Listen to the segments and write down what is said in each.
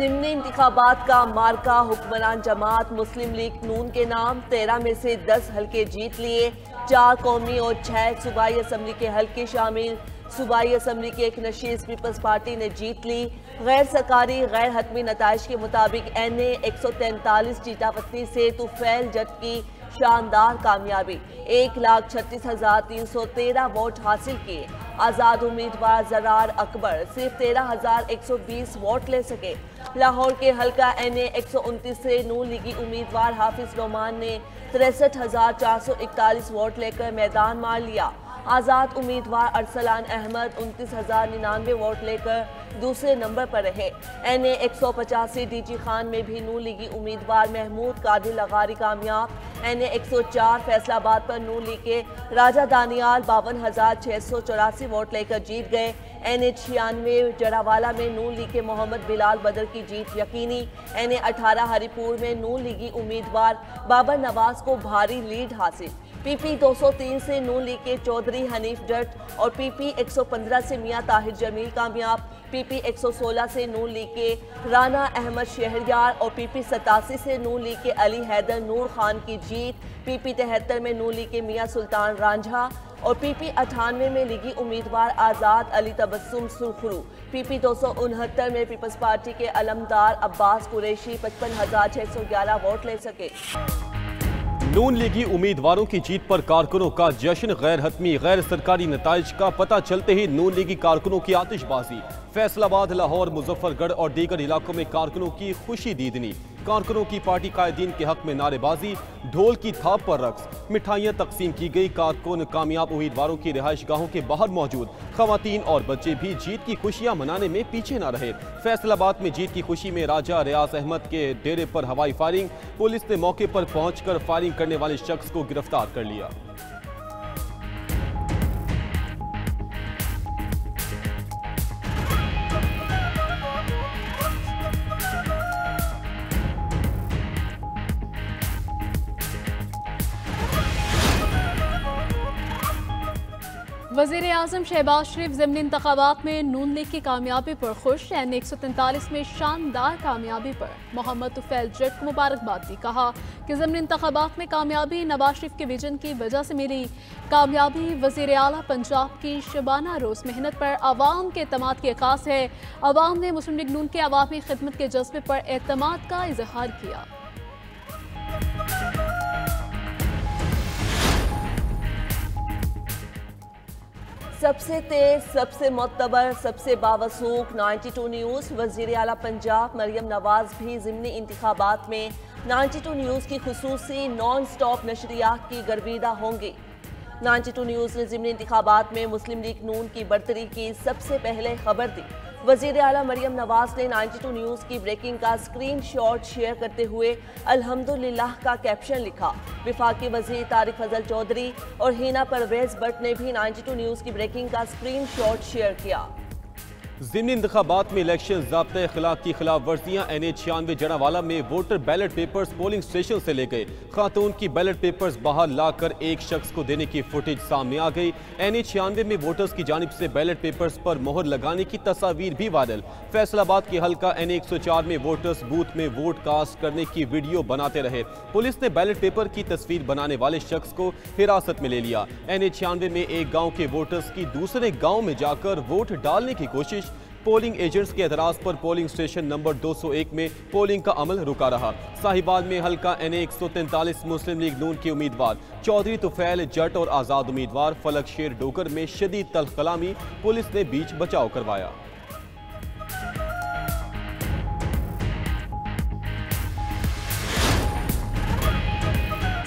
ज़िमनी इंतखाबात का मार्का हुक्मरान जमात मुस्लिम लीग नून के नाम। 13 में से 10 हल्के जीत लिए। 4 कौमी और 6 सूबाई असम्बली के हल्के शामिल। सूबाई असम्बली की एक नशीस पीपल्स पार्टी ने जीत ली। गैर सरकारी गैर हतमी नताइज के मुताबिक NA 143 चीटापत्नी से तुफैल जट की शानदार कामयाबी। 1,36,313 वोट हासिल किए। आज़ाद उम्मीदवार जरार अकबर सिर्फ 13,120 वोट ले सके। लाहौर के हल्का NA 129 से नून लीगी उम्मीदवार हाफिज नोमान ने 63,441 वोट लेकर मैदान मार लिया। आज़ाद उम्मीदवार अरसलान अहमद 29,099 वोट लेकर दूसरे नंबर पर रहे। NA 185 DG खान में भी नून लीगी उम्मीदवार महमूद कादिर लगारी कामयाब। NA 104 फैसलाबाद पर नून लीग के राजा दानियाल 52,684 वोट लेकर जीत गए। NA 96 जरावाला में नून लीग के मोहम्मद बिलाल बदर की जीत यकीनी। NA 18 हरिपुर में नून लीगी उम्मीदवार बाबर नवाज को भारी लीड हासिल। PP 203 से नून लीग के चौधरी हनीफ जट और PP 115 से मियां ताहिर जमील कामयाब। PP 116 से नून लीग के राना अहमद शहरयार और PP 87 से नून लीग के अली हैदर नूर खान की जीत। PP 73 में नून लीग के मियां सुल्तान रांझा और PP 98 में लीगी उम्मीदवार आज़ाद अली तबस्सुम सुरखरू। PP 269 में पीपल्स पार्टी के अलमदार अब्बास कुरैशी 55,611 वोट ले सके। नून लीगी उम्मीदवारों की जीत पर कारकुनों का जश्न। गैर हतमी गैर सरकारी नताइज का पता चलते ही नून लीगी कारकुनों की आतिशबाजी। फैसलाबाद, लाहौर, मुजफ्फरगढ़ और दीगर इलाकों में कारकुनों की खुशी दीदनी। कारकुनों की पार्टी कायदीन के हक में नारेबाजी, ढोल की थाप पर रक्स, मिठाइयाँ तकसीम की गई। कारकुन कामयाब उम्मीदवारों की रिहाइश गाहों के बाहर मौजूद खवातीन और बच्चे भी जीत की खुशियाँ मनाने में पीछे न रहे। फैसलाबाद में जीत की खुशी में राजा रियाज अहमद के डेरे पर हवाई फायरिंग। पुलिस ने मौके पर पहुंचकर फायरिंग करने वाले शख्स को गिरफ्तार कर लिया। वज़ीर आज़म शहबाज शरीफ ज़िमनी इंतखाबात में नून लीग की कामयाबी पर खुश। NA 143 में शानदार कामयाबी पर मोहम्मद तुफैल जट को मुबारकबाद दी। कहा कि ज़िमनी इंतखाबात में कामयाबी नवाज शरीफ के विजन की वजह से मिली। कामयाबी वज़ीर आला पंजाब की शबाना रोज़ मेहनत पर आवाम के एतमाद की अक्कास है। आवाम ने मुस्लिम लीग नून के अवामी खिदमत के जज्बे पर एतमाद का इजहार किया। सबसे तेज, सबसे मोतबर, सबसे बावसूख 92 न्यूज़। वज़ीर आला पंजाब मरियम नवाज भी ज़िमनी इंतखाबात में 92 न्यूज़ की खुसूसी नॉन स्टॉप नशरियात की गर्विदा होंगी। 92 न्यूज़ ने ज़िमनी इंतखाबात में मुस्लिम लीग नून की बरतरी की सबसे पहले खबर दी। वज़ीर आला मरियम नवाज ने 92 न्यूज़ की ब्रेकिंग का स्क्रीन शॉट शेयर करते हुए अल्हम्दुलिल्लाह का कैप्शन लिखा। विफाकी वज़ीर तारिक फजल चौधरी और हिना परवेज भट्ट ने भी 92 न्यूज़ की ब्रेकिंग का स्क्रीन शॉट शेयर किया। ज़िमनी इंतखाबात में इलेक्शन ज़ाब्ते खिलाफ की खिलाफ वर्जियाँ। NA 96 जड़ावाला में voter ballot papers polling station से ले गए। खातून की बैलेट पेपर्स बाहर लाकर एक शख्स को देने की फुटेज सामने आ गई। NA 96 में वोटर्स की जानिब से बैलेट पेपर्स पर मोहर लगाने की तस्वीर भी वायरल। फैसलाबाद के हल्का NA 104 में वोटर्स बूथ में वोट कास्ट करने की वीडियो बनाते रहे। पुलिस ने बैलेट पेपर की तस्वीर बनाने वाले शख्स को हिरासत में ले लिया। NA 96 में एक गाँव के वोटर्स की दूसरे गाँव में जाकर वोट डालने की कोशिश। पोलिंग एजेंट्स के एतराज पर पोलिंग स्टेशन नंबर 201 में पोलिंग का अमल रुका रहा। साहिबाल में हल्का NA 143 मुस्लिम लीग नून के उम्मीदवार चौधरी तुफैल जट और आज़ाद उम्मीदवार फलक शेर डोकर में शदीद तल्ख कलामी। पुलिस ने बीच बचाव करवाया।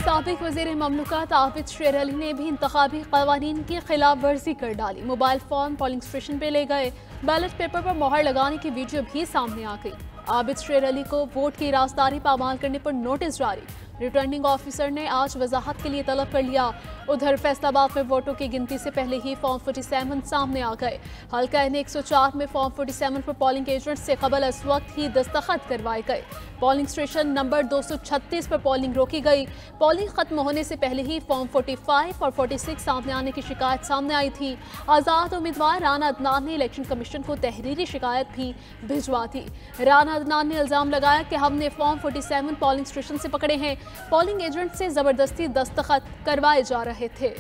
साबिक वज़ीर ममलूकात आबिद शेर अली ने भी इंतखाबी क़वानीन की खिलाफ वर्जी कर डाली। मोबाइल फ़ोन पोलिंग स्टेशन पर ले गए। बैलेट पेपर पर मोहर लगाने की वीडियो भी सामने आ गई। आबिद शेर अली को वोट की राजदारी पामाल करने पर नोटिस जारी। रिटर्निंग ऑफिसर ने आज वजाहत के लिए तलब कर लिया। उधर फैसलाबाद में वोटों की गिनती से पहले ही फॉर्म 47 सामने आ गए। हल्का एन 104 में फॉर्म 47 पर पोलिंग एजेंट से कबल इस वक्त ही दस्तखत करवाए गए। पोलिंग स्टेशन नंबर 236 पर पोलिंग रोकी गई। पोलिंग खत्म होने से पहले ही फॉर्म 45 और 46 सामने आने की शिकायत सामने आई थी। आजाद उम्मीदवार राना अदनान ने इलेक्शन कमीशन को तहरीरी शिकायत भी भिजवा दी। राना अदनान ने इल्जाम लगाया कि हमने फॉर्म 47 पोलिंग स्टेशन से पकड़े हैं। पोलिंग एजेंट से जबरदस्ती दस्तखत करवाए जा रहे थे।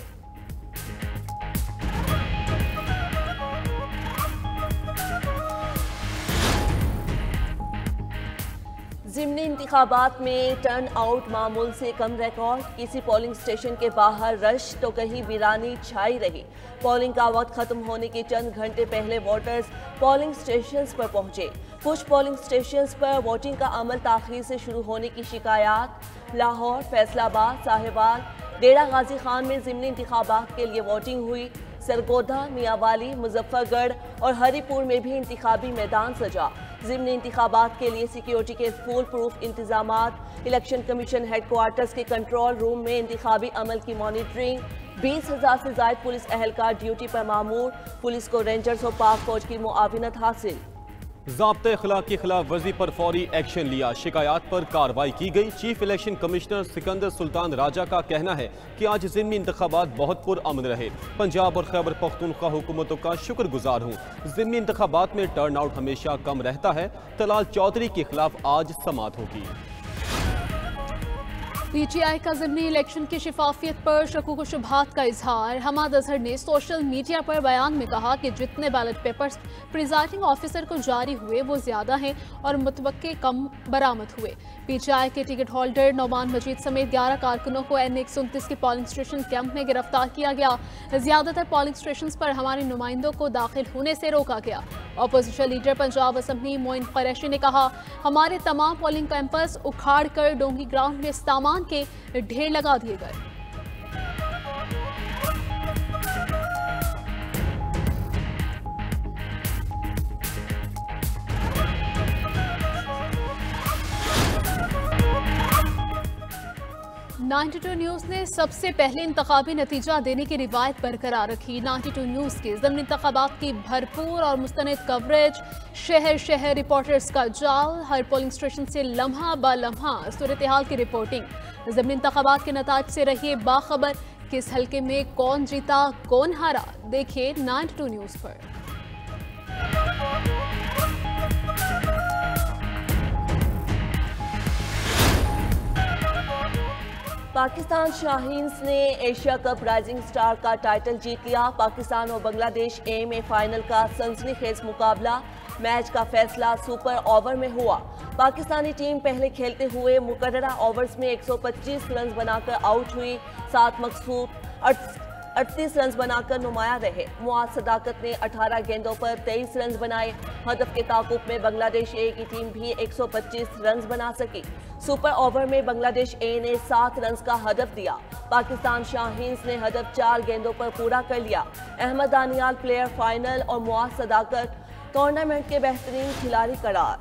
ज़िमनी इंतखाबात में टर्न आउट मामूल से कम रिकॉर्ड। किसी पोलिंग स्टेशन के बाहर रश तो कहीं वीरानी छाई रही। पोलिंग का वक्त खत्म होने के चंद घंटे पहले वोटर्स पोलिंग स्टेशंस पर पहुंचे। कुछ पोलिंग स्टेशंस पर वोटिंग का अमल ताखीर से शुरू होने की शिकायत। लाहौर, फैसलाबाद, साहिवाल, डेरा गाजी खान में ज़िमनी इंतखाबात के लिए वोटिंग हुई। सरगोधा, मियावाली, मुजफ्फरगढ़ और हरिपुर में भी इंतखाबी मैदान सजा। ज़िमनी इंतखाबात के लिए सिक्योरिटी के फुल प्रूफ इंतजामात। इलेक्शन कमीशन हेडक्वार्टर्स के कंट्रोल रूम में इंतखाबी अमल की मॉनिटरिंग। 20,000 से ज़ायद पुलिस एहलकार ड्यूटी पर मामूर। पुलिस को रेंजर्स और पाक फौज की मुआविनत हासिल। ज़ाब्ते अखलाक की खिलाफ वर्जी पर फौरी एक्शन लिया। शिकायत पर कार्रवाई की गई। Chief election commissioner Sikandar Sultan Raja का कहना है कि आज ज़िमनी इंतखाबात बहुत पुरअमन रहे। पंजाब और खैबर पख्तूनख्वा हुकूमतों का शुक्रगुजार हूँ। ज़िमनी इंतखाबात में टर्न आउट हमेशा कम रहता है। तलाल चौधरी के खिलाफ आज समाअत होगी। पीटीआई का ज़िमनी इलेक्शन की शिफाफियत पर शकूक व शुबहात का इजहार। हमाद अजहर ने सोशल मीडिया पर बयान में कहा कि जितने बैलेट पेपर्स प्रिजाइडिंग ऑफिसर को जारी हुए वो ज्यादा हैं और मुतवक्के कम बरामद हुए। पीटीआई के टिकट होल्डर नौमान मजीद समेत 11 कारकुनों को NA 129 के पोलिंग स्टेशन कैंप में गिरफ्तार किया गया। ज्यादातर पोलिंग स्टेशन पर हमारे नुमाइंदों को दाखिल होने से रोका गया। Opposition leader Punjab assembly Moin Qureshi ने कहा, हमारे तमाम पोलिंग कैंपस उखाड़ कर डोंगी ग्राउंड में सामान के ढेर लगा दिए गए। नाइन्टी टू न्यूज़ ने सबसे पहले इंतखाबी नतीजा देने की रिवायत बरकरार रखी। 92 न्यूज़ के ज़िमनी इंतखाबात की भरपूर और मुस्तनद कवरेज, शहर शहर रिपोर्टर्स का जाल, हर पोलिंग स्टेशन से लम्हा ब लम्हा सूरत हाल की रिपोर्टिंग। ज़िमनी इंतखाबात के नताज से रहिए बाखबर। किस हल्के में कौन जीता कौन हारा, देखिए 92 न्यूज़ पर। पाकिस्तान शाहीन्स ने एशिया कप राइजिंग स्टार का टाइटल जीत लिया। पाकिस्तान और बांग्लादेश ए में फाइनल का सनसनीखेज मुकाबला। मैच का फैसला सुपर ओवर में हुआ। पाकिस्तानी टीम पहले खेलते हुए मुकर्ररा ओवर्स में 125 रन बनाकर आउट हुई। 7 मकसूद 38 रन बनाकर नुमाया रहे। मुआज सदाकत ने 18 गेंदों पर 23 रन बनाए। हदफ के ताकुब में बांग्लादेश ए की टीम भी 125 रन बना सकी। सुपर ओवर में बांग्लादेश ए ने 7 रन का हदफ दिया। पाकिस्तान शाहीन्स ने हदफ 4 गेंदों पर पूरा कर लिया। अहमद दानियाल प्लेयर फाइनल और मुआज सदाकत टूर्नामेंट के बेहतरीन खिलाड़ी करार।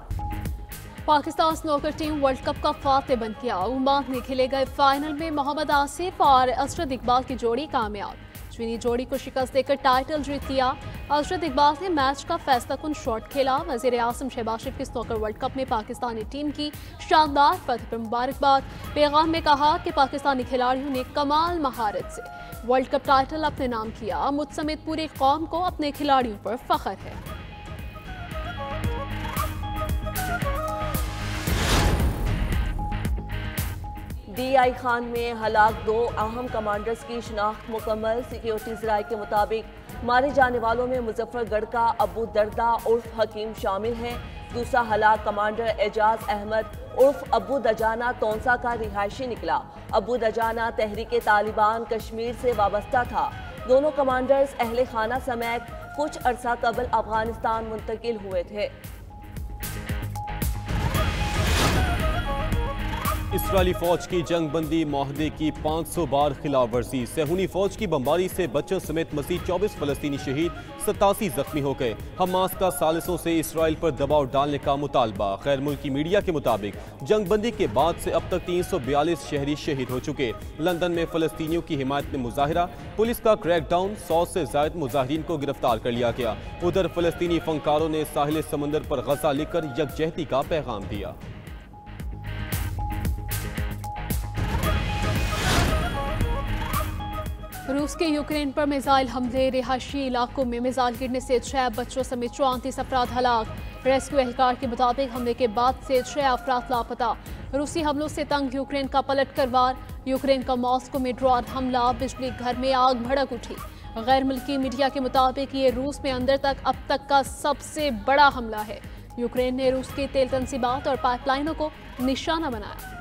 Pakistan snooker team world cup का फातेह बन गया। ओमान में खेले गए फाइनल में मोहम्मद आसिफ और अशरद इकबाल की जोड़ी कामयाब। चीनी जोड़ी को शिकस्त देकर टाइटल जीत लिया। अशरद इकबाल ने मैच का फैसला कुन शॉट खेला। वज़ीर आज़म शहबाज शरीफ की स्नूकर वर्ल्ड कप में पाकिस्तानी टीम की शानदार फतह पर मुबारकबाद। पैगाम में कहा कि पाकिस्तानी खिलाड़ियों ने कमाल महारत से वर्ल्ड कप टाइटल अपने नाम किया। मुझ समेत पूरी कौम को अपने खिलाड़ियों पर फख्र है। DI खान में हलाक 2 अहम कमांडर्स की शिनाख्त मुकम्मल। सिक्योरिटी ज़राए के मुताबिक मारे जाने वालों में मुजफ्फरगढ़ का अबू दरदा उर्फ हकीम शामिल है। दूसरा हलाक कमांडर एजाज अहमद उर्फ अबू दजाना तौंसा का रिहायशी निकला। अबू दजाना तहरीक तालिबान कश्मीर से वाबस्ता था। दोनों कमांडर्स अहले खाना समेत कुछ अरसा कबल अफगानिस्तान मुंतकिल हुए थे। इसराइली फौज की जंगबंदी माहदे की 500 बार खिलाफ वर्जी। सहूनी फौज की बमबारी से बच्चों समेत मजीद 24 फलस्तीनी शहीद, 87 जख्मी हो गए। हमास का सालिसों से इसराइल पर दबाव डालने का मुतालबा। गैर मुल्की मीडिया के मुताबिक जंगबंदी के बाद से अब तक 342 शहरी शहीद हो चुके। लंदन में फलस्तीनियों की हिमायत में मुजाहिरा, पुलिस का क्रैकडाउन, 100 से ज्यादा मुजाहिरीन को गिरफ्तार कर लिया गया। उधर फलस्तीनी फनकारों ने साहिल समंदर पर गजा लिखकर यकजहती का पैगाम दिया। रूस के यूक्रेन पर मिसाइल हमले, रिहायशी इलाकों में मिसाइल गिरने से 6 बच्चों समेत 34 अफराद हलाक। रेस्क्यू एहलकार के मुताबिक हमले के बाद से 6 अफराद लापता। रूसी हमलों से तंग यूक्रेन का पलट कर वार। यूक्रेन का मॉस्को में ड्रोन हमला, बिजली घर में आग भड़क उठी। गैर मुल्की मीडिया के मुताबिक ये रूस में अंदर तक अब तक का सबसे बड़ा हमला है। यूक्रेन ने रूस के तेल तंसीबात और पाइपलाइनों को निशाना बनाया।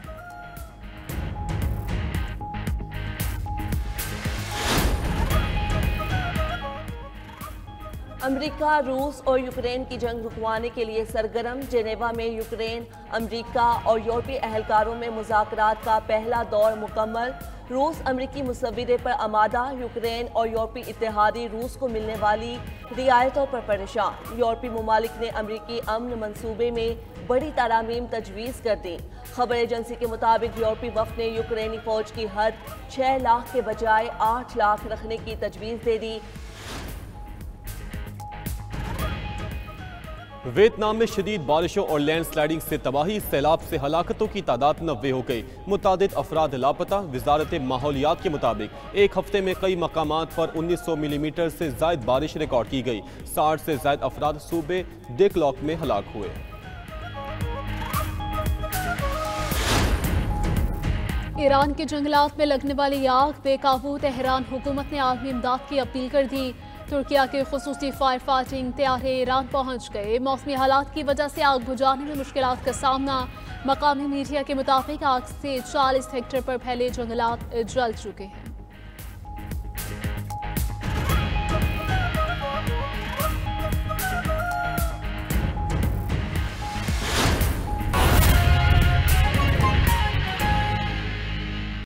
अमेरिका, रूस और यूक्रेन की जंग रुकवाने के लिए सरगर्म। जेनेवा में यूक्रेन, अमेरिका और यूरोपीय एहलकारों में मुज़ाकरात का पहला दौर मुकम्मल। रूस अमेरिकी मुसव्विदे पर आमादा। यूक्रेन और यूरोपीय इत्तेहादी रूस को मिलने वाली रियायतों पर परेशान। यूरोपीय ममालिक ने अमेरिकी अमन मंसूबे में बड़ी तरामीम तजवीज़ कर दी। खबर एजेंसी के मुताबिक यूरोपीय वफ़द ने यूक्रेनी फ़ौज की हद 6 लाख के बजाय 8 लाख रखने की तजवीज़ दे दी। वियतनाम में शदीद बारिशों और लैंड स्लाइडिंग से तबाही, सैलाब से हलाकतों की तादाद 90 हो गई। मुतादिद अफराद लापता। वजारत माहौलियात के मुताबिक एक हफ्ते में कई मकामात पर 1900 मिलीमीटर से जायद बारिश रिकॉर्ड की गई। 60 से जायद अफराद सूबे डेकलॉक में हलाक हुए। ईरान के जंगलात में लगने वाली आग बेकाबू। तेहरान हुकूमत ने आलमी इमदाद की अपील कर दी। तुर्किया के खुसूसी फायर फाइटिंग तैयारे ईरान पहुंच गए। मौसमी हालात की वजह से आग बुझाने में मुश्किलात का सामना। मकामी मीडिया के मुताबिक आग से 40 हेक्टेयर पर फैले जंगलात जल चुके हैं।